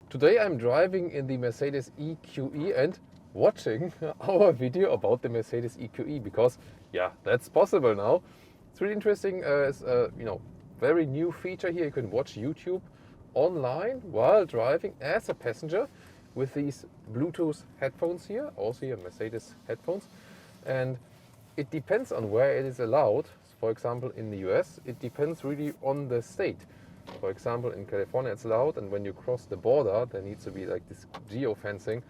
Today I'm driving in the Mercedes EQE and watching our video about the Mercedes EQE because, yeah, that's possible now. It's really interesting. It's a very new feature here. You can watch YouTube online while driving as a passenger with these Bluetooth headphones here, also here Mercedes headphones. And it depends on where it is allowed. For example, in the US, it depends really on the state. For example, in California it's allowed, and when you cross the border, there needs to be like this geo-fencing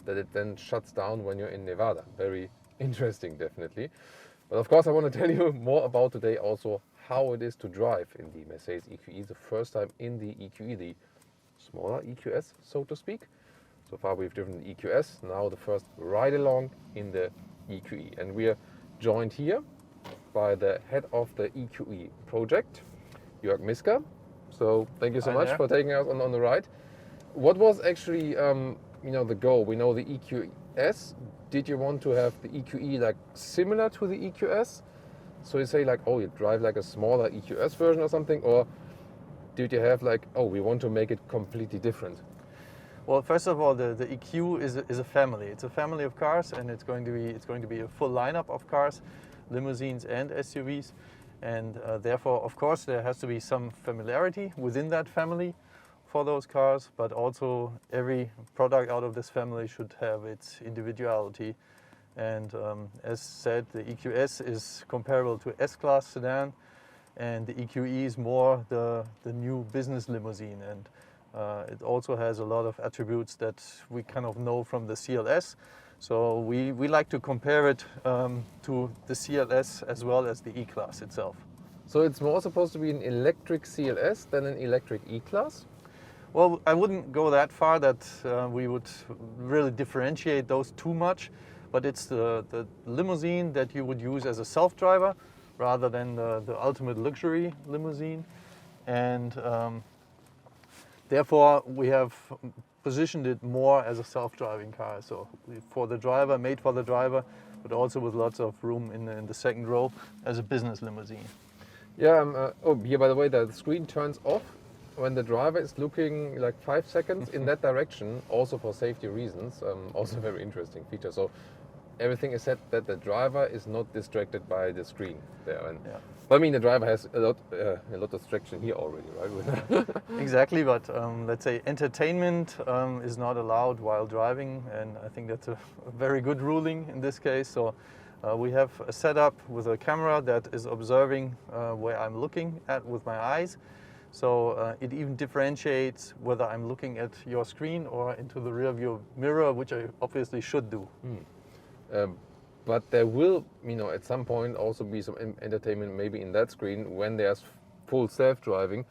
that it then shuts down when you're in Nevada. Very interesting, definitely. But of course, I want to tell you more about today also how it is to drive in the Mercedes EQE, the first time in the EQE, the smaller EQS, so to speak. So far we've driven the EQS, now the first ride-along in the EQE. And we are joined here by the head of the EQE project, Jörg Miska. So thank you so much for taking us on the ride. What was actually the goal? We know the EQS. Did you want to have the EQE like similar to the EQS? So you say like, oh, you drive like a smaller EQS version or something, or did you have like, oh, we want to make it completely different? Well, first of all, the EQ is a family. It's a family of cars, and it's going to be a full lineup of cars, limousines and SUVs. And therefore, of course, there has to be some familiarity within that family for those cars, but also every product out of this family should have its individuality. And as said, the EQS is comparable to S-Class sedan, and the EQE is more the new business limousine. And it also has a lot of attributes that we kind of know from the CLS. So we like to compare it to the CLS as well as the E-Class itself. So it's more supposed to be an electric CLS than an electric E-Class? Well, I wouldn't go that far that we would really differentiate those too much, but it's the limousine that you would use as a self-driver rather than the ultimate luxury limousine. And therefore, we have positioned it more as a self-driving car, so for the driver, made for the driver, but also with lots of room in the second row as a business limousine. Yeah, here by the way, the screen turns off when the driver is looking like 5 seconds in that direction, also for safety reasons, also a very interesting feature. So everything is set that the driver is not distracted by the screen there. And yeah. But I mean, the driver has a lot of distraction here already, right? Exactly, but let's say entertainment is not allowed while driving, and I think that's a very good ruling in this case. So we have a setup with a camera that is observing where I'm looking at with my eyes. So it even differentiates whether I'm looking at your screen or into the rear view mirror, which I obviously should do. But there will, at some point also be some entertainment maybe in that screen when there's full self-driving.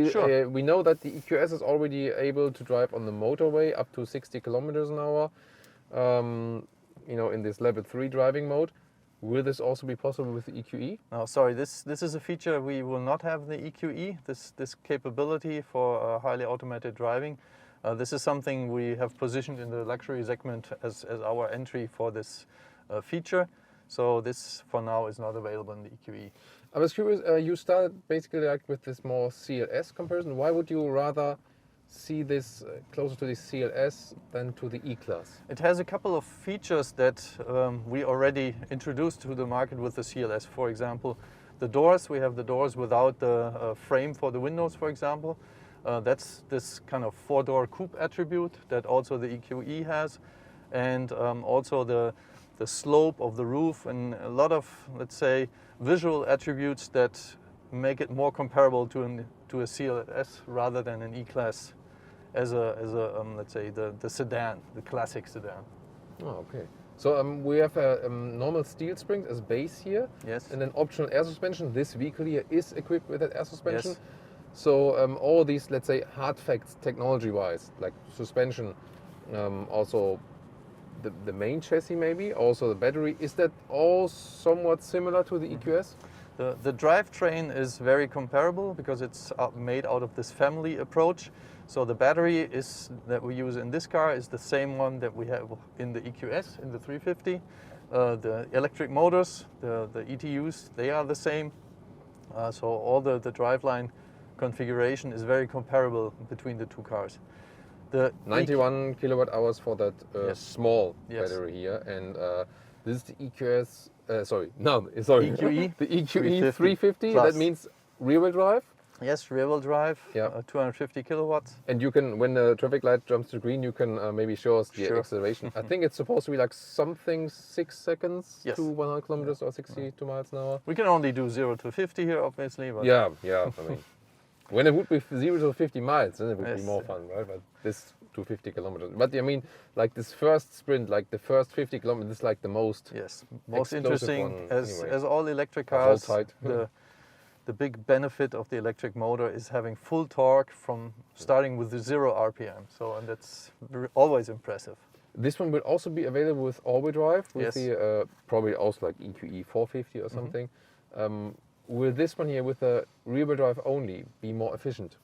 Sure. We know that the EQS is already able to drive on the motorway up to 60 kilometers an hour, in this level 3 driving mode. Will this also be possible with the EQE? No, sorry, this is a feature we will not have in the EQE, this capability for highly automated driving. This is something we have positioned in the luxury segment as our entry for this feature. So this, for now, is not available in the EQE. I was curious, you started basically like with this more CLS comparison. Why would you rather see this closer to the CLS than to the E-Class? It has a couple of features that we already introduced to the market with the CLS. For example, the doors. We have the doors without the frame for the windows, for example. That's this kind of 4-door coupe attribute that also the EQE has. And also the slope of the roof and a lot of, let's say, visual attributes that make it more comparable to a CLS rather than an E-Class as a let's say, the sedan, the classic sedan. Oh, okay. So we have normal steel springs as base here. Yes. And then optional air suspension. This vehicle here is equipped with that air suspension. Yes. So all these, let's say, hard facts technology-wise, like suspension, also the main chassis maybe, also the battery, is that all somewhat similar to the EQS? The drivetrain is very comparable because it's made out of this family approach. So the battery that we use in this car is the same one that we have in the EQS, in the 350. The electric motors, the ETUs, they are the same. So all the driveline configuration is very comparable between the two cars. The 91 kilowatt hours for that Yes. small Yes. battery here, and this is the EQS. Sorry, EQE the EQE 350 350. plus. That means rear-wheel drive. Yes, rear-wheel drive, Yeah. 250 kilowatts. And you can, when the traffic light jumps to green, you can maybe show us the Sure. acceleration. I think it's supposed to be like something 6 seconds Yes. to 100 kilometers or 62 miles an hour. We can only do 0 to 50 here, obviously. But Yeah. I mean, when it would be 0 to 50 miles, then it would be Yes. more fun, right? But this to 50 kilometers. But I mean, like this first sprint, like the first 50 kilometers, is like the most. Yes, most explosive interesting one anyway. as all electric The whole cars. tight. The big benefit of the electric motor is having full torque from starting with the 0 RPM. So, and that's always impressive. This one will also be available with all-wheel drive, with Yes. the probably also like EQE 450 or something. Will this one here with the rear-wheel drive only be more efficient?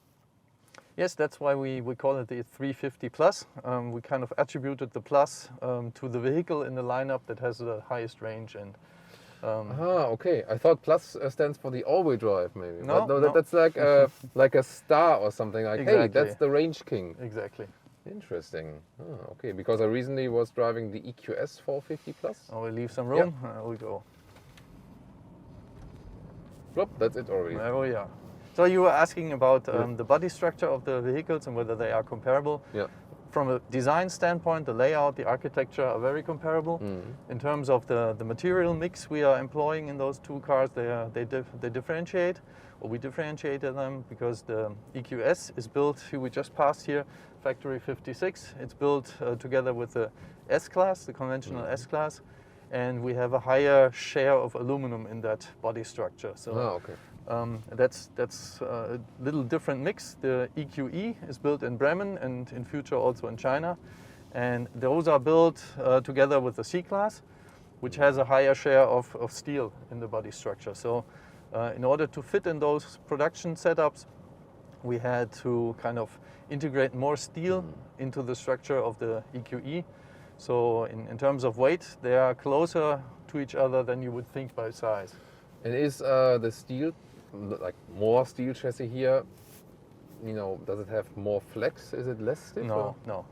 Yes, that's why we call it the 350 Plus. We kind of attributed the plus to the vehicle in the lineup that has the highest range. And Okay. I thought Plus stands for the all-wheel drive, maybe. No, But no. that's like like a star or something. Like, hey, Exactly. that's the range king. exactly. Interesting. Okay. Because I recently was driving the EQS 450 Plus. Oh, we leave some room. We go. Plop, that's it already. There we are. So you were asking about the body structure of the vehicles and whether they are comparable. Yeah. From a design standpoint, the layout, the architecture are very comparable. In terms of the material mix we are employing in those two cars, they differentiate, or we differentiated them because the EQS is built, we just passed here, factory 56. It's built together with the S-Class, the conventional S-Class, and we have a higher share of aluminum in that body structure. So Okay. that's a little different mix. The EQE is built in Bremen and in future also in China. And those are built together with the C-Class, which has a higher share of steel in the body structure. So in order to fit in those production setups, we had to kind of integrate more steel into the structure of the EQE. So in terms of weight, they are closer to each other than you would think by size. And is the steel, like more steel chassis here, does it have more flex? Is it less stiff? No.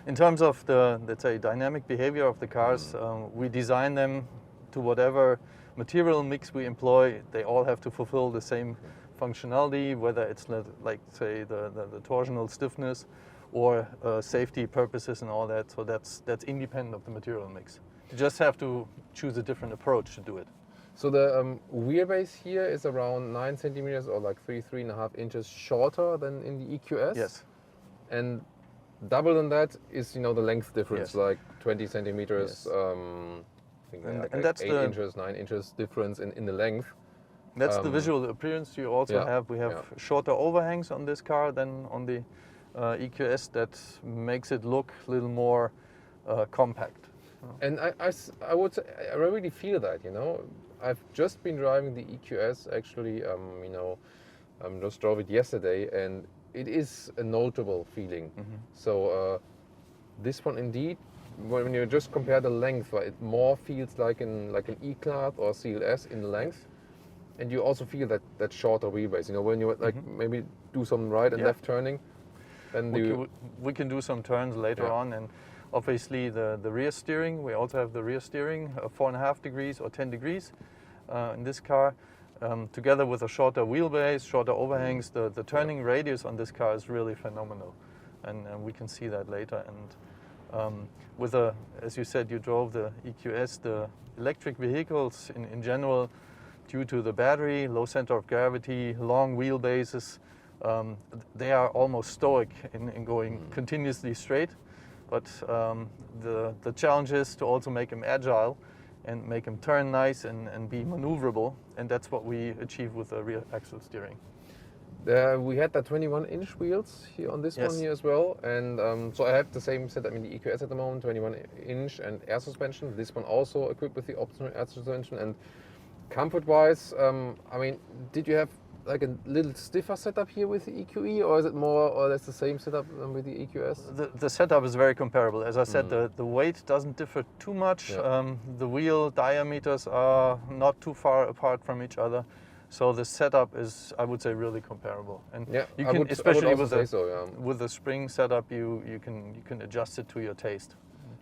In terms of the, let's say, dynamic behavior of the cars, we design them to whatever material mix we employ. They all have to fulfill the same functionality, whether it's like, say, the torsional stiffness or safety purposes and all that. So that's independent of the material mix. You just have to choose a different approach to do it. So the wheelbase here is around 9 centimeters or like 3.5 inches shorter than in the EQS. Yes. And double than that is, the length difference, Yes. like 20 centimeters. Yes. I think And like that's 8 the- inches, 9 inches difference in the length. That's the visual appearance you also yeah, have. We have yeah. shorter overhangs on this car than on the EQS. That makes it look a little more compact. And I would say, I really feel that, I've just been driving the EQS actually, just drove it yesterday, and it is a notable feeling. So this one indeed, when you just compare the length, right, it more feels like an E-Class or CLS in length, and you also feel that shorter wheelbase. When you like maybe do some right and Yeah. left turning, then We can do some turns later Yeah. on, and obviously the rear steering. We also have the rear steering, 4.5 degrees or 10 degrees in this car. Together with a shorter wheelbase, shorter overhangs, the turning radius on this car is really phenomenal, and we can see that later. And as you said, you drove the EQS. The electric vehicles in general, due to the battery, low center of gravity, long wheelbases, they are almost stoic in going continuously straight. But the challenge is to also make them agile and make them turn nice and be maneuverable. And that's what we achieve with the rear axle steering. We had the 21-inch wheels here on this Yes. one here as well, and so I have the same setup in the EQS at the moment, 21-inch and air suspension. This one also equipped with the optional air suspension. And comfort-wise, did you have like a little stiffer setup here with the EQE, or is it more or less the same setup with the EQS? The setup is very comparable. As I said, the weight doesn't differ too much. Yeah. The wheel diameters are not too far apart from each other. So the setup is, I would say, really comparable. And Yeah, you I can, would especially also with say the so, yeah. with the spring setup, you can adjust it to your taste.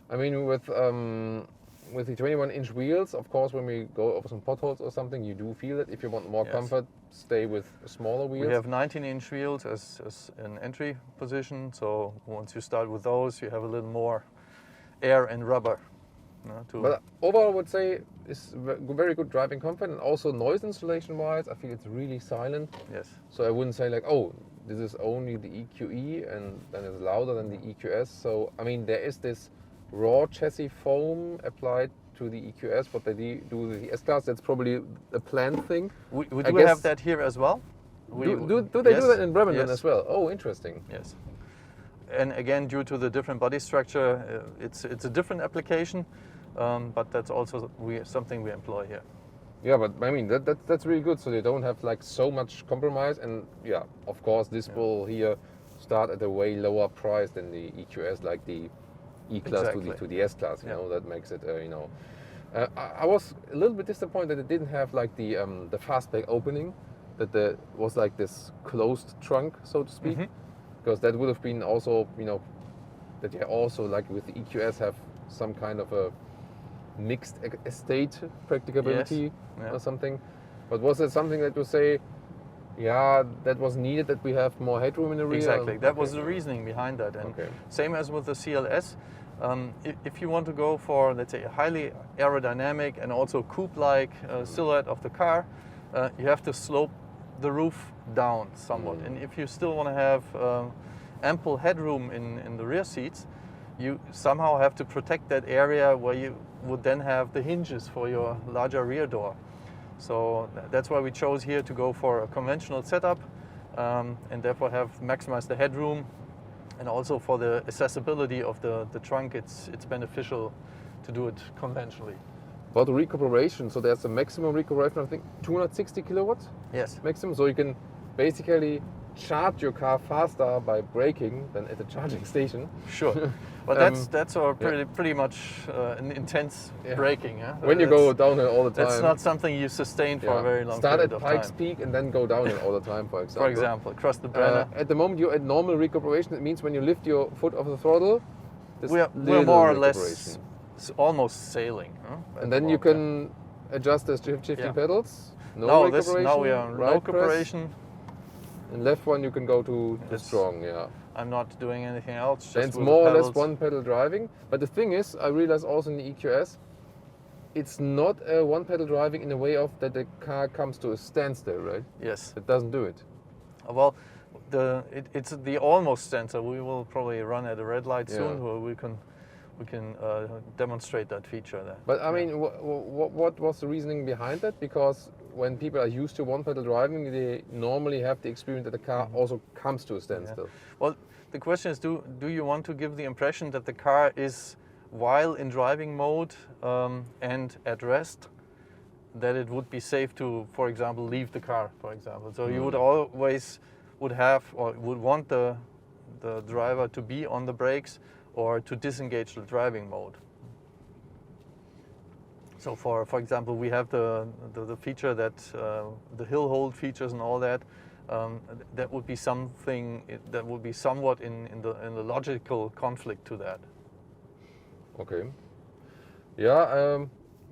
I mean, with the 21-inch wheels, of course, when we go over some potholes or something, you do feel it. If you want more Yes. comfort, stay with smaller wheels. We have 19-inch wheels as an entry position. So once you start with those, you have a little more air and rubber. But overall, I would say it's very good driving comfort, and also noise insulation wise, I feel it's really silent. Yes. So I wouldn't say like, oh, this is only the EQE and then it's louder than the EQS. So I mean, there is this raw chassis foam applied to the EQS, but they do with the S-Class. That's probably a planned thing. We I do guess- have that here as well. Do they yes, do that in Bremen yes, as well? Oh, interesting. Yes. And again, due to the different body structure, it's a different application, but that's also something we employ here. Yeah, but I mean that's really good. So they don't have like so much compromise, and yeah, of course this will here start at a way lower price than the EQS, like the E-Class Exactly. to the S-Class. You Yeah. know, that makes it I was a little bit disappointed that it didn't have like the fastback opening, that there was like this closed trunk, so to speak, Mhm. because that would have been also that you also like with the EQS have some kind of a mixed estate practicability Yeah. or something. But was it something that you say, yeah, that was needed, that we have more headroom in the rear? Exactly. That Okay. was the reasoning behind that. And Okay. same as with the CLS. If you want to go for, let's say, a highly aerodynamic and also coupe-like silhouette of the car, you have to slope the roof down somewhat. And if you still want to have ample headroom in the rear seats, you somehow have to protect that area where you would then have the hinges for your larger rear door. So that's why we chose here to go for a conventional setup, and therefore have maximized the headroom, and also for the accessibility of the trunk, it's beneficial to do it conventionally. About the recuperation, so there's a maximum recuperation, I think 260 kilowatts Yes. maximum, so you can basically charge your car faster by braking than at a charging station. Sure. But that's our pretty much an intense Yeah. braking. Yeah? When you go downhill all the time. That's not something you sustain for a very long Start period at of Pikes time. Peak and then go downhill all the time, for example. For example, across the Brenner. At the moment you're at normal recuperation. It means when you lift your foot off the throttle, there's we're little more or less recuperation. almost sailing. At And the then you moment, can adjust the shifting Yeah. pedals. No now recuperation. we are no right press, recuperation. and left one you can go to the Yes. strong. Yeah. I'm not doing anything else. Just Then it's with the more or less pedals. one pedal driving. But the thing is, I realize also in the EQS, it's not a one pedal driving in a way of that the car comes to a standstill, right? Yes. It doesn't do it. Well, it's the almost sensor. We will probably run at a red light Yeah. soon, where we can demonstrate that feature there. But I mean, what was the reasoning behind that? Because when people are used to one pedal driving, they normally have the experience that the car also comes to a standstill. Well, the question is, do you want to give the impression that the car is, while in driving mode and at rest, that it would be safe to, for example, leave the car, for example. So you would always would want the driver to be on the brakes or to disengage the driving mode. So for example, we have the feature that the hill hold features and all that. That would be something that would be somewhat in the logical conflict to that. Okay. Yeah.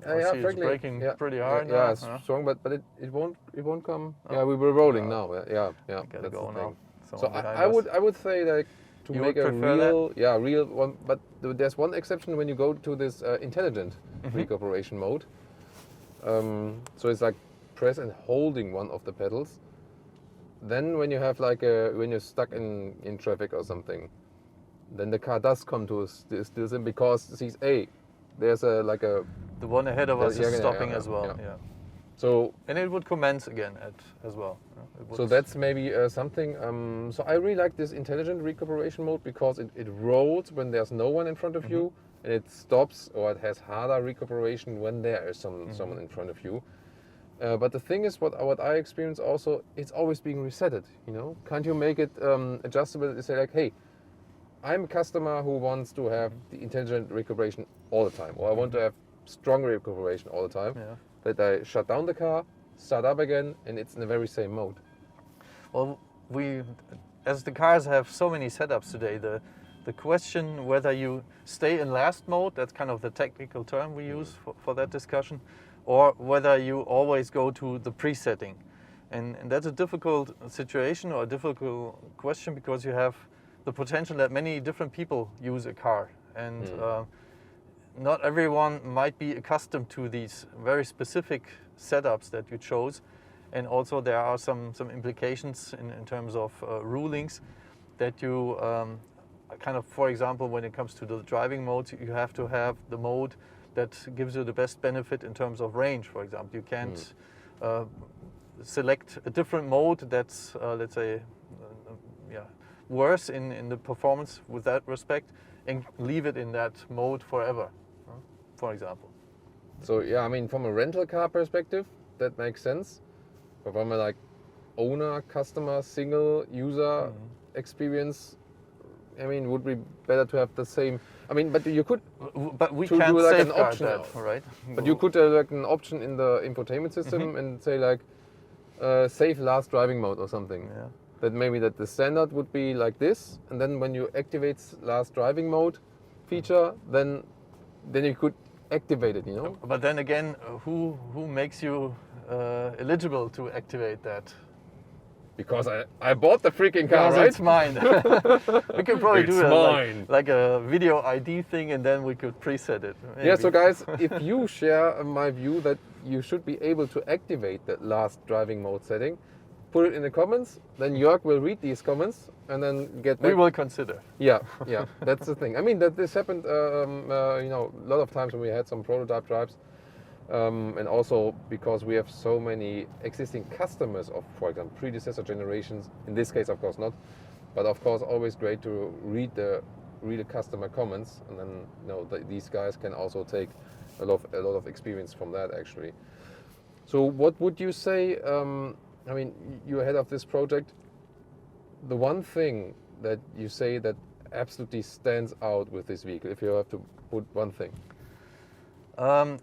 I see it's braking pretty hard Yeah, now, it's huh? strong, but it won't come. Yeah, we were rolling now. Yeah. Gotta That's go the now. thing. So Someone behind I us. would say like to You make would a prefer real one. But there's one exception when you go to this intelligent recuperation mode. So it's like press and holding one of the pedals. Then when you have like when you're stuck in traffic or something, then the car does come to a still because it sees, hey, there's The one ahead of us is stopping as well. yeah. Yeah. So And it would commence again as well. It would- so that's maybe something. So I really like this intelligent recuperation mode because it rolls when there's no one in front of you, and it stops, or it has harder recuperation when there is someone in front of you. But the thing is, what I experience also, it's always being resetted. You know, can't you make it adjustable? You say like, hey, I'm a customer who wants to have the intelligent recuperation all the time, or I want to have strong recuperation all the time. Yeah. That I shut down the car, start up again, and it's in the very same mode. Well, as the cars have so many setups today, the question whether you stay in last mode, that's kind of the technical term we use for that discussion, or whether you always go to the presetting. And that's a difficult situation or a difficult question, because you have the potential that many different people use a car. And not everyone might be accustomed to these very specific setups that you chose. And also there are some implications in terms of rulings that you kind of, for example, when it comes to the driving modes, you have to have the mode that gives you the best benefit in terms of range, for example. You can't select a different mode that's, let's say, worse in the performance with that respect, and leave it in that mode forever, for example. So yeah, I mean, from a rental car perspective, that makes sense. But from a like owner, customer, single user experience, I mean, would be better to have the same. I mean, but you could. But we to can't do like an safeguard option, that, right? But you could like an option in the infotainment system and say like, save last driving mode or something. Yeah. That maybe that the standard would be like this, and then when you activate last driving mode feature, then you could activate it, you know. But then again, who makes you eligible to activate that? Because I bought the freaking car, Because right? it's mine. We could probably It's do mine. like a video ID thing, and then we could preset it. Maybe. Yeah, so guys, if you share my view that you should be able to activate that last driving mode setting, put it in the comments, then Jörg will read these comments and then get back. We will consider. Yeah, that's the thing. I mean, that this happened, you know, a lot of times when we had some prototype drives, and also because we have so many existing customers of, for example, predecessor generations. In this case, of course not, but of course, always great to read the customer comments, and then you know these guys can also take a lot of experience from that actually. So, what would you say? I mean, you're head of this project. The one thing that you say that absolutely stands out with this vehicle, if you have to put one thing.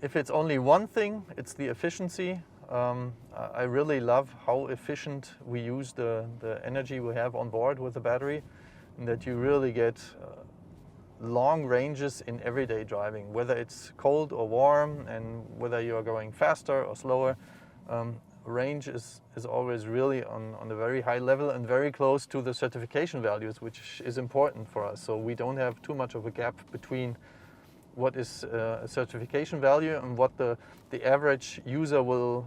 If it's only one thing, it's the efficiency. I really love how efficient we use the energy we have on board with the battery, and that you really get long ranges in everyday driving, whether it's cold or warm, and whether you are going faster or slower. Range is always really on a very high level and very close to the certification values, which is important for us. So we don't have too much of a gap between what is a certification value and what the average user will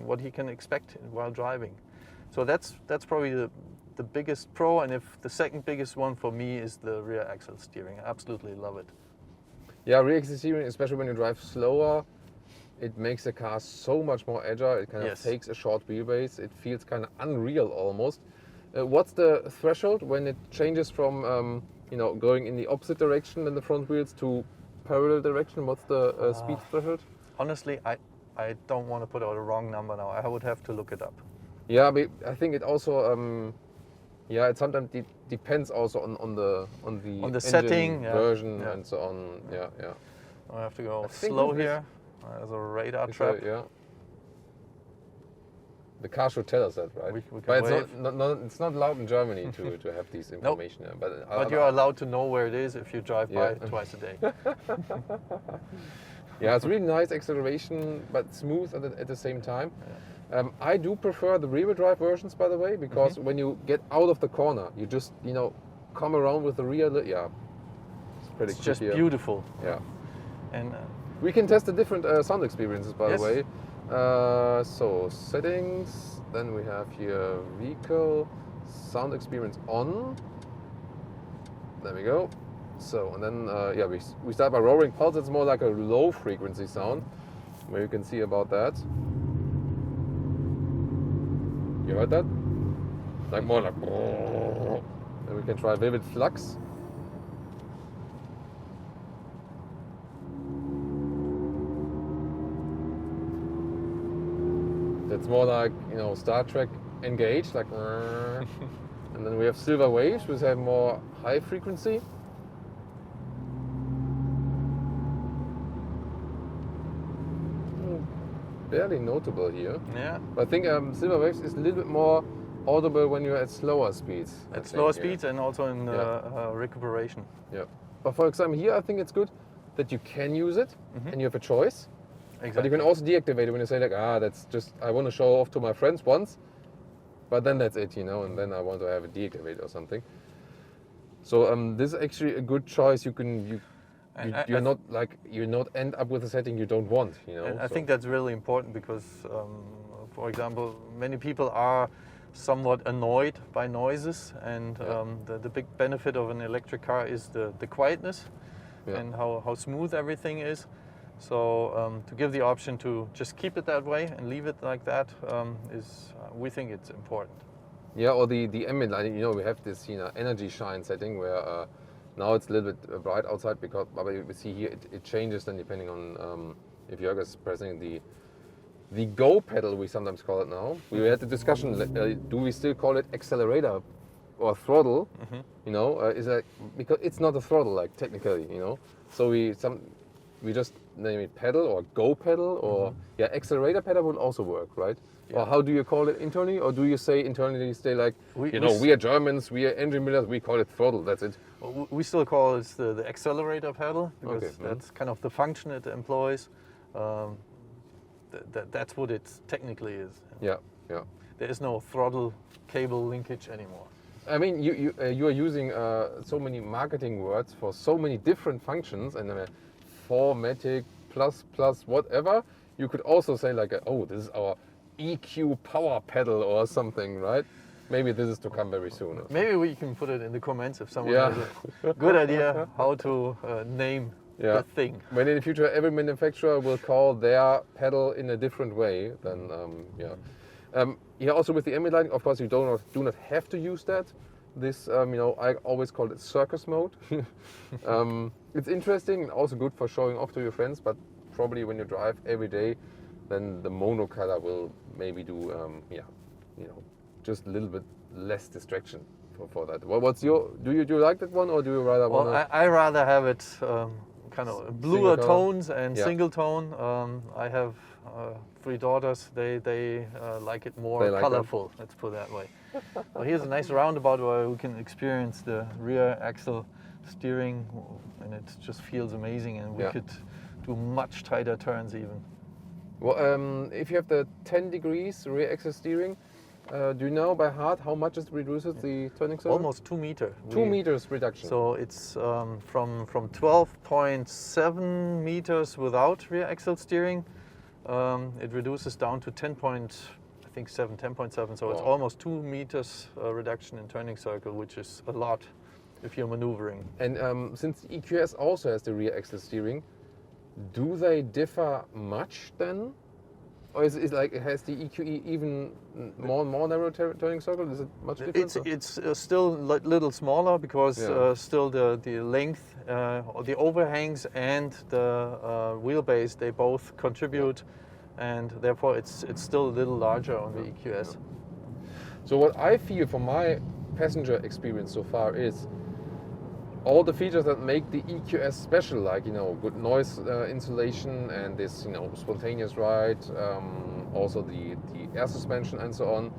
what he can expect while driving. So that's probably the biggest pro, and if the second biggest one for me is the rear axle steering. I absolutely love it. Yeah, rear axle steering, especially when you drive slower, it makes the car so much more agile. It kind of takes a short wheelbase. It feels kind of unreal almost. What's the threshold when it changes from you know, going in the opposite direction than the front wheels to parallel direction? What's the speed threshold? Honestly, I don't want to put out a wrong number now. I would have to look it up. Yeah, but I think it also yeah, it sometimes depends also on the engine setting version and so on. Yeah. I have to go slow here. There's a radar trap. Yeah. The car should tell us that, right? We can but wave. it's not allowed in Germany to have these information. Nope. But you're allowed to know where it is if you drive by twice a day. Yeah, it's really nice acceleration, but smooth at the same time. Yeah. I do prefer the rear-wheel drive versions, by the way, because when you get out of the corner, you just come around with the rear. Yeah, it's pretty. It's just beautiful. Yeah, and we can test the different sound experiences, by the way. So settings, then we have here vehicle, sound experience on. There we go. So, and then yeah, we start by roaring pulse. It's more like a low frequency sound, where you can see about that. You heard that? Like more like. And we can try vivid flux. It's more like, Star Trek Engage, like, and then we have silver waves, which have more high frequency. barely notable here. Yeah. But I think Silver Waves is a little bit more audible when you're at slower speeds. I At think, slower yeah. speeds and also in recuperation. Yeah. But for example, here I think it's good that you can use it and you have a choice. Exactly. But you can also deactivate it when you say like, that's just, I want to show off to my friends once, but then that's it, and then I want to have it deactivated or something. So this is actually a good choice. You're not end up with a setting you don't want, And I think that's really important because, for example, many people are somewhat annoyed by noises, and the big benefit of an electric car is the quietness and how smooth everything is. So to give the option to just keep it that way and leave it like that we think it's important. Yeah, or the ambient line, we have this energy shine setting where now it's a little bit bright outside because, but we see here it changes then depending on if Jörg is pressing the go pedal, we sometimes call it now. We had the discussion, do we still call it accelerator or throttle? Is that because it's not a throttle like technically, So we just name it pedal or go pedal or accelerator pedal would also work, right? Yeah. Or how do you call it internally? Or do you say internally, stay like, we are Germans, we are engine builders, we call it throttle, that's it? We still call it the accelerator pedal because that's kind of the function it employs. That's what it technically is. Yeah. There is no throttle cable linkage anymore. I mean, you are using so many marketing words for so many different functions, and 4matic plus whatever. You could also say like, this is our EQ power pedal or something, right? Maybe this is to come very soon. Maybe we can put it in the comments if someone has a good idea how to name the thing. When in the future every manufacturer will call their pedal in a different way, then also with the ambient lighting, of course, you do not have to use that. This, I always call it circus mode. It's interesting and also good for showing off to your friends, but probably when you drive every day, then the mono color will maybe do, just a little bit less distraction for that. Well, do you like that one, or do you rather want? Well, I rather have it kind of bluer tones and single tone. I have 3 daughters. They like it more colorful. Let's put it that way. Well, here's a nice roundabout where we can experience the rear axle steering, and it just feels amazing. And we could do much tighter turns even. Well, if you have the 10 degrees rear axle steering, do you know by heart how much it reduces the turning circle? Almost 2 meters. 2 meters reduction. So it's from 12.7 meters without rear axle steering. It reduces down to 10.7. So it's almost 2 meters reduction in turning circle, which is a lot if you're maneuvering. And since the EQS also has the rear axle steering, do they differ much then? Or is it like, has the EQE even more narrow turning circle? Is it much different? It's still a little smaller because still the length, the overhangs and the wheelbase, they both contribute, and therefore it's still a little larger on the EQS. So what I feel from my passenger experience so far is all the features that make the EQS special, like good noise insulation and this spontaneous ride, also the air suspension and so on,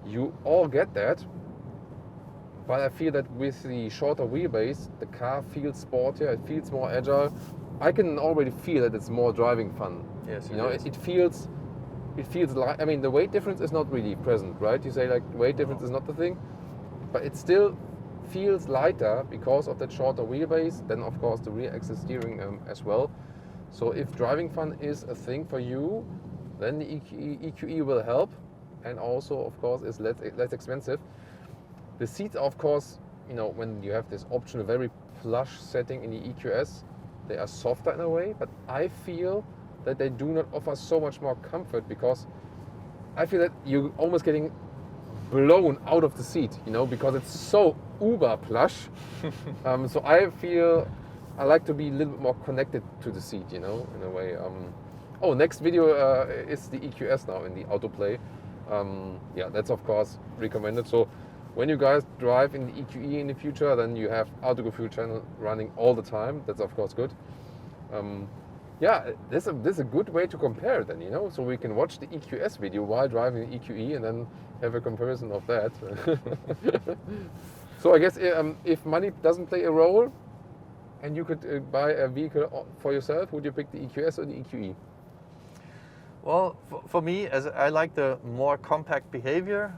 you all get that. But I feel that with the shorter wheelbase, the car feels sportier, it feels more agile. I can already feel that it's more driving fun. Yes, it feels like, I mean, the weight difference is not really present, right? You say like weight difference is not the thing, but it still feels lighter because of that shorter wheelbase. Then of course the rear axle steering as well. So if driving fun is a thing for you, then the EQE will help, and also of course is less expensive. The seats, of course, when you have this optional very plush setting in the EQS, they are softer in a way, but I feel that they do not offer so much more comfort, because I feel that you're almost getting blown out of the seat, because it's so uber plush. So I feel I like to be a little bit more connected to the seat, in a way. Next video is the EQS now in the autoplay. That's of course recommended. So when you guys drive in the EQE in the future, then you have Autogefuehl channel running all the time. That's of course good. Yeah, this is a good way to compare then, you know. So we can watch the EQS video while driving the EQE and then have a comparison of that. So I guess if money doesn't play a role, and you could buy a vehicle for yourself, would you pick the EQS or the EQE? Well, for me, as I like the more compact behavior,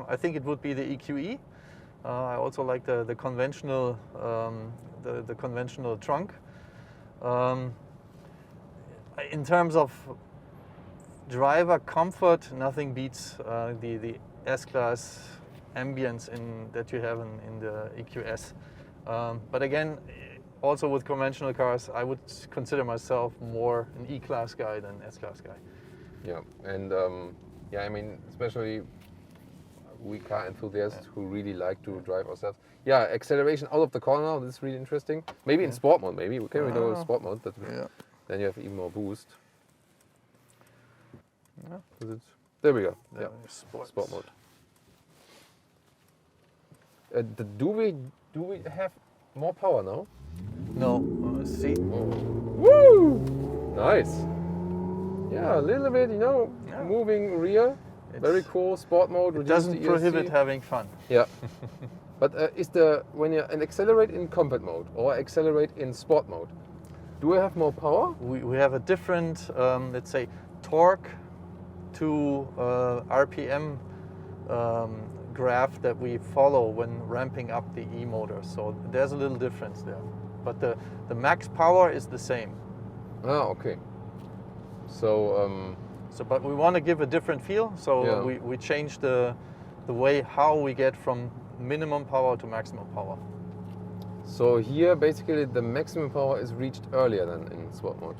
I think it would be the EQE. I also like the conventional, the conventional trunk. In terms of driver comfort, nothing beats the S-Class ambience that you have in the EQS. But again, also with conventional cars, I would consider myself more an E-Class guy than S-Class guy. Yeah, and yeah, I mean, especially we car enthusiasts who really like to drive ourselves. Yeah, acceleration out of the corner, this is really interesting. Maybe in sport mode, maybe. We can go sport mode, then you have even more boost. Yeah. There we go. Yeah, sport mode. Do we have more power now? No, let's see. Woo! Nice. Yeah, a little bit, you know, moving rear. Very cool. Sport mode. It doesn't prohibit having fun. Yeah. But when you accelerate in combat mode or accelerate in sport mode, do we have more power? We have a different, let's say, torque to RPM graph that we follow when ramping up the E motor. So there's a little difference there. But the max power is the same. Ah, okay. So, but we want to give a different feel. So we change the way how we get from minimum power to maximum power. So here, basically, the maximum power is reached earlier than in sport mode.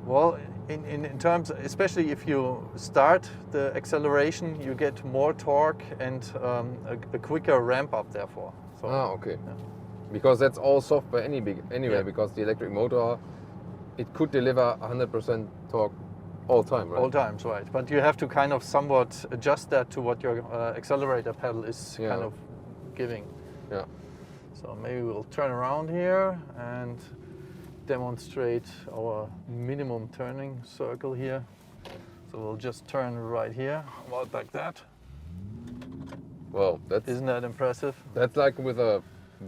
Well, in terms, especially if you start the acceleration, you get more torque and a quicker ramp up. Therefore. So, okay. Yeah. Because that's all software anyway. Because the electric motor, it could deliver 100% torque all time, right? All times, right. But you have to kind of somewhat adjust that to what your accelerator pedal is kind of giving. Yeah. So maybe we'll turn around here and demonstrate our minimum turning circle here. So we'll just turn right here, about like that. Well, isn't that impressive? That's like with a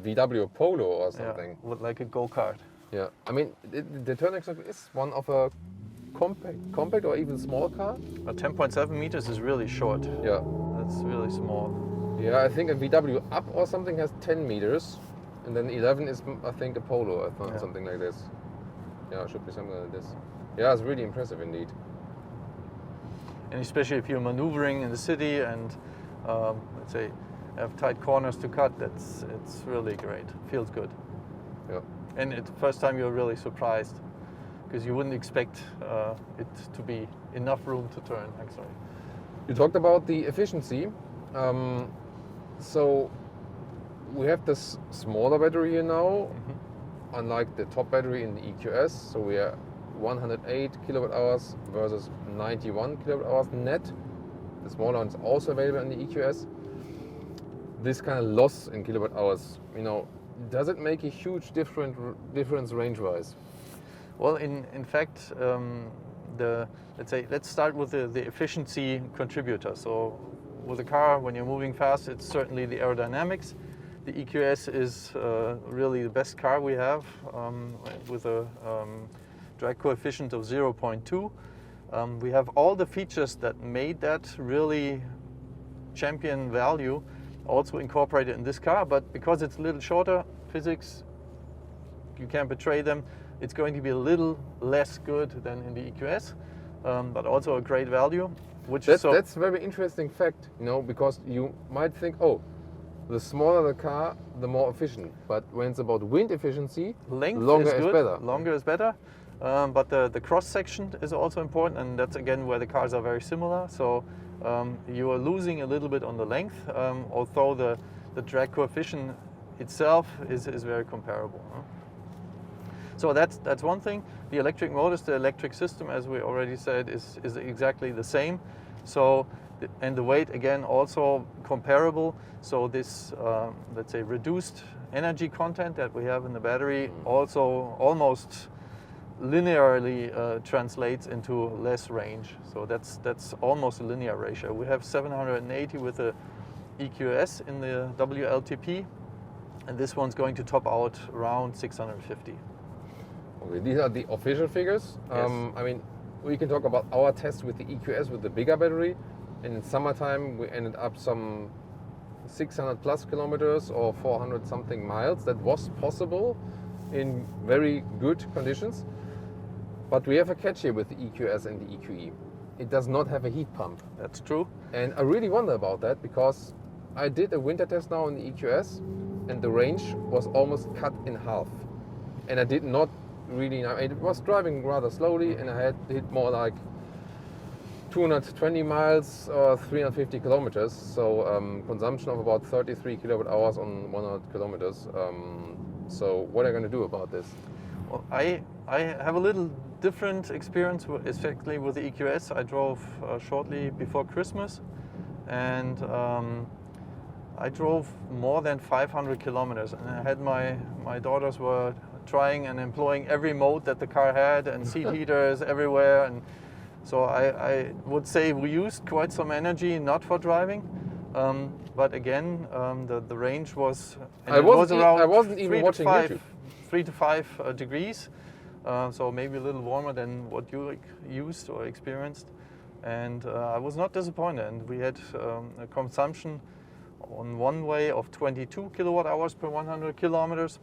VW Polo or something. Yeah, with like a go-kart. Yeah, I mean, the turning circle is one of a compact or even small car. 10.7 meters is really short. Yeah. That's really small. Yeah, I think a VW Up or something has 10 meters. And then 11 is, I think, a Polo, something like this. Yeah, it should be something like this. Yeah, it's really impressive indeed. And especially if you're maneuvering in the city and, let's say, have tight corners to cut, it's really great. Feels good. Yeah. And it's the first time you're really surprised, because you wouldn't expect it to be enough room to turn, actually. You talked about the efficiency. So we have this smaller battery here now, unlike the top battery in the EQS. So we are 108 kilowatt hours versus 91 kilowatt hours net. The smaller one is also available in the EQS. This kind of loss in kilowatt hours, you know, does it make a huge difference range-wise? Well, in fact, let's start with the efficiency contributor. So with a car, when you're moving fast, it's certainly the aerodynamics. The EQS is really the best car we have, with a drag coefficient of 0.2. We have all the features that made that really champion value also incorporated in this car, but because it's a little shorter, physics, you can't betray them, it's going to be a little less good than in the EQS, but also a great value. That's a very interesting fact, you know, because you might think, oh, the smaller the car, the more efficient. But when it's about wind efficiency, longer is better. Longer is better. But the cross section is also important, and that's again where the cars are very similar. So you are losing a little bit on the length, although the drag coefficient itself is very comparable. So that's one thing. The electric motors, the electric system, as we already said, is exactly the same. So, and the weight again also comparable. So this, let's say, reduced energy content that we have in the battery also almost linearly translates into less range. So that's almost a linear ratio. We have 780 with the EQS in the WLTP, and this one's going to top out around 650. Okay, these are the official figures. Yes. I mean, we can talk about our test with the EQS with the bigger battery. And in summertime, we ended up some 600 plus kilometers or 400 something miles. That was possible in very good conditions. But we have a catch here with the EQS and the EQE. It does not have a heat pump. That's true. And I really wonder about that because I did a winter test now in the EQS and the range was almost cut in half. And I did not really know. It was driving rather slowly and I had hit more like 220 miles or 350 kilometers. So consumption of about 33 kilowatt hours on 100 kilometers. So what are you going to do about this? Well, I have a little different experience, especially with the EQS. I drove shortly before Christmas, and I drove more than 500 kilometers. And I had my daughters were trying and employing every mode that the car had, and seat heaters everywhere. And so I would say we used quite some energy, not for driving. But again, the range was, I wasn't even watching YouTube. 3 to 5 degrees, so maybe a little warmer than what you used or experienced. And I was not disappointed. And we had a consumption on one way of 22 kilowatt hours per 100 kilometers.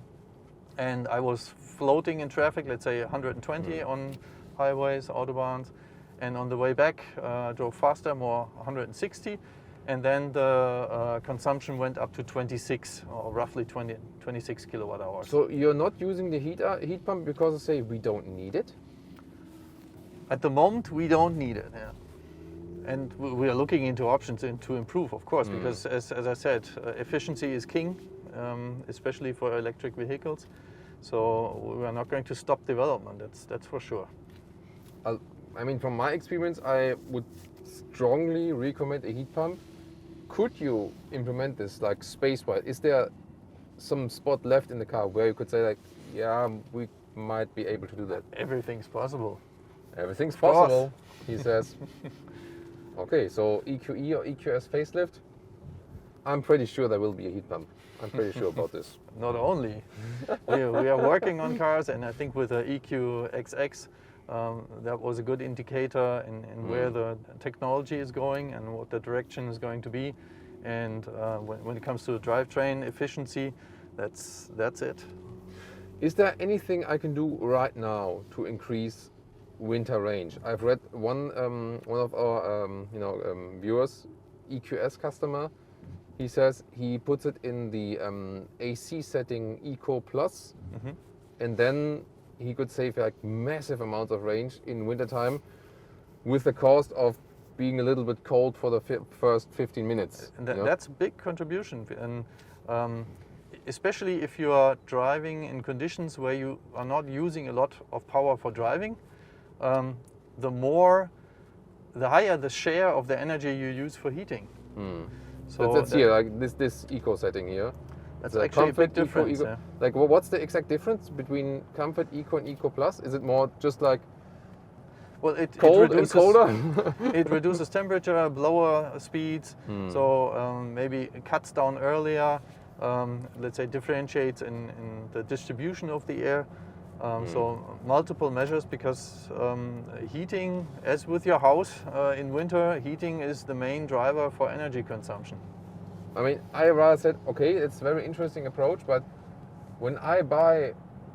And I was floating in traffic, let's say 120 on highways, autobahns. And on the way back, I drove faster, more 160. And then the consumption went up to 26, or roughly 26 kilowatt hours. So you're not using the heat pump because you say we don't need it? At the moment, we don't need it. Yeah. And we are looking into options to improve, of course, because as I said, efficiency is king, especially for electric vehicles. So we are not going to stop development. That's for sure. I mean, from my experience, I would strongly recommend a heat pump. Could you implement this like space-wise? Is there some spot left in the car where you could say like, yeah, we might be able to do that? Everything's possible. Everything's possible, he says. Okay, so EQE or EQS facelift? I'm pretty sure there will be a heat pump. I'm pretty sure about this. Not only. we are working on cars, and I think with the EQXX, that was a good indicator in where the technology is going and what the direction is going to be. And when it comes to drivetrain efficiency, that's it. Is there anything I can do right now to increase winter range? I've read one of our viewers, EQS customer. He says he puts it in the AC setting Eco Plus, and then he could save like massive amounts of range in wintertime with the cost of being a little bit cold for the first 15 minutes. And that's a big contribution. And especially if you are driving in conditions where you are not using a lot of power for driving, the higher the share of the energy you use for heating. So that's here, like this eco setting here. That's the actually Comfort, a big difference. Eco. Like, what's the exact difference between Comfort Eco and Eco Plus? Is it more just like cold and colder? It reduces temperature, lower speeds, so maybe it cuts down earlier. Let's say differentiates in the distribution of the air. So multiple measures, because heating, as with your house in winter, heating is the main driver for energy consumption. I mean, I rather said, okay, it's a very interesting approach, but when I buy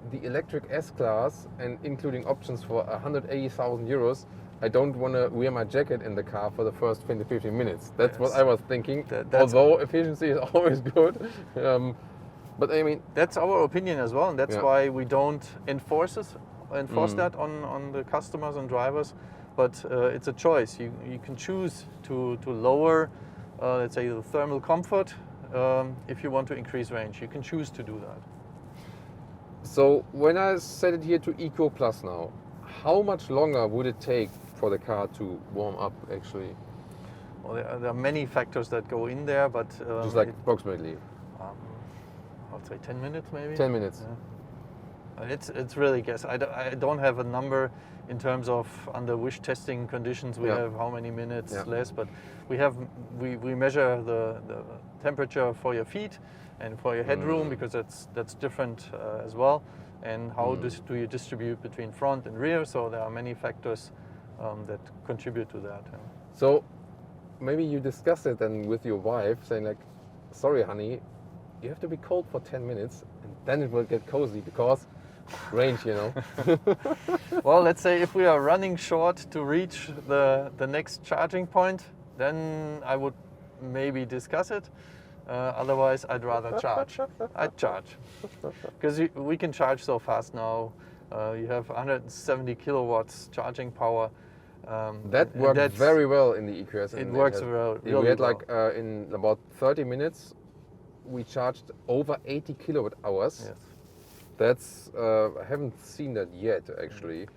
the electric S-Class and including options for 180,000 euros, I don't want to wear my jacket in the car for the first 20-15 minutes. That's what I was thinking, although efficiency is always good. But I mean, that's our opinion as well, and that's why we don't enforce that on the customers and drivers. But it's a choice. You can choose to lower, let's say, the thermal comfort if you want to increase range. You can choose to do that. So when I set it here to Eco Plus now, how much longer would it take for the car to warm up actually? Well, there are many factors that go in there, but just like approximately. I'd say 10 minutes maybe. 10 minutes. It's really guess. I don't have a number in terms of under which testing conditions we Yeah. have how many minutes Yeah. less, but we measure the temperature for your feet and for your headroom because that's different as well, and how do you distribute between front and rear. So there are many factors that contribute to that. Yeah. So maybe you discuss it then with your wife, saying like, sorry honey, you have to be cold for 10 minutes and then it will get cozy because range, you know. Well, let's say if we are running short to reach the next charging point, then I would maybe discuss it. Otherwise, I'd rather charge. I'd charge. Because we can charge so fast now. You have 170 kilowatts charging power. That worked very well in the EQS. It works well. We had like in about 30 minutes, we charged over 80 kilowatt hours. Yes. That's I haven't seen that yet actually.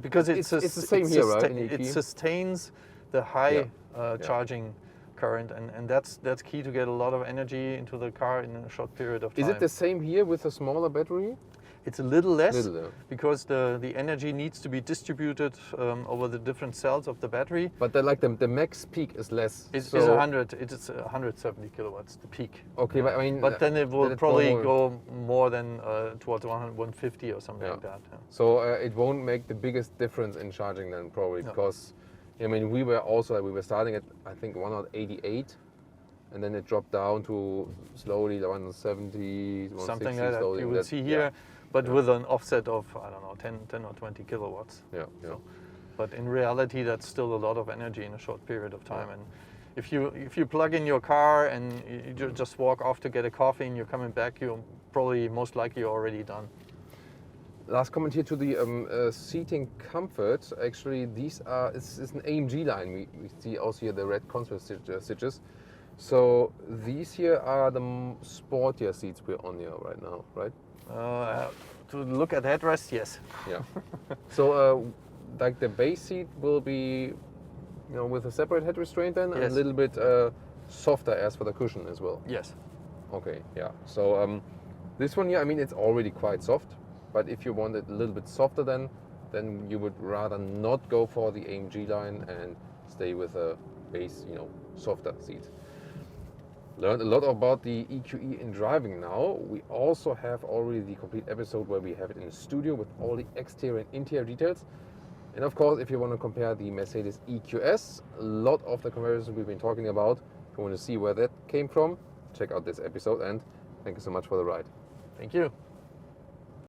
Because it's the same here, right? In It EQE? sustains the high Yeah. charging current, and that's key to get a lot of energy into the car in a short period of time. Is it the same here with a smaller battery? It's a little less Little, yeah. because the energy needs to be distributed over the different cells of the battery. But the max peak is less. It's so, 100. It is 170 kilowatts, the peak. Okay, but I mean. But then it will then probably won't- go more than towards 150 or something Yeah. like that. Yeah. So it won't make the biggest difference in charging then probably No. because, I mean, we were starting at I think 188, and then it dropped down to slowly 170, 160 Something like that slowly. you will That- see here, but with an offset of, I don't know, 10 or 20 kilowatts. Yeah, yeah. So, but in reality, that's still a lot of energy in a short period of time. Yeah. And if you plug in your car and you just walk off to get a coffee and you're coming back, you're probably most likely already done. Last comment here to the seating comfort. Actually, these are it's an AMG line. We see also here the red contrast stitches. So these here are the sportier seats we're on here right now, right? To look at headrest, yes. Yeah. So like the base seat will be, you know, with a separate head restraint then, and Yes. a little bit softer as for the cushion as well. Yes. Okay, yeah. So this one here, I mean, it's already quite soft, but if you want it a little bit softer then you would rather not go for the AMG line and stay with a base, you know, softer seat. Learned a lot about the EQE in driving now. We also have already the complete episode where we have it in the studio with all the exterior and interior details. And of course, if you want to compare the Mercedes EQS, a lot of the comparisons we've been talking about, if you want to see where that came from, check out this episode, and thank you so much for the ride. Thank you.